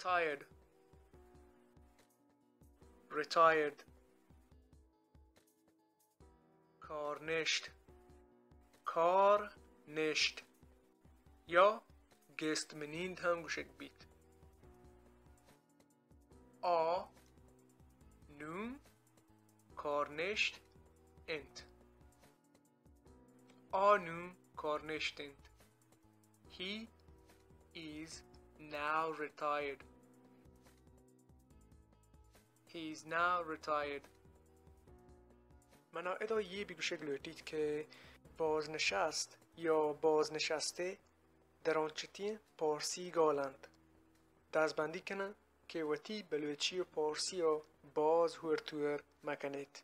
retired retired کارنشت کارنشت یا گستمنیند هم گوشک بیت nu کارنشت انت nu کارنشت انت He is now retired. He is now retired. منا ادا یه بگو شکل دید که بازنشست یا بازنشسته در آنچتی پارسی گالند دستبندی کنه که وتی بلوچی و پارسی یا باز هورتور مکنید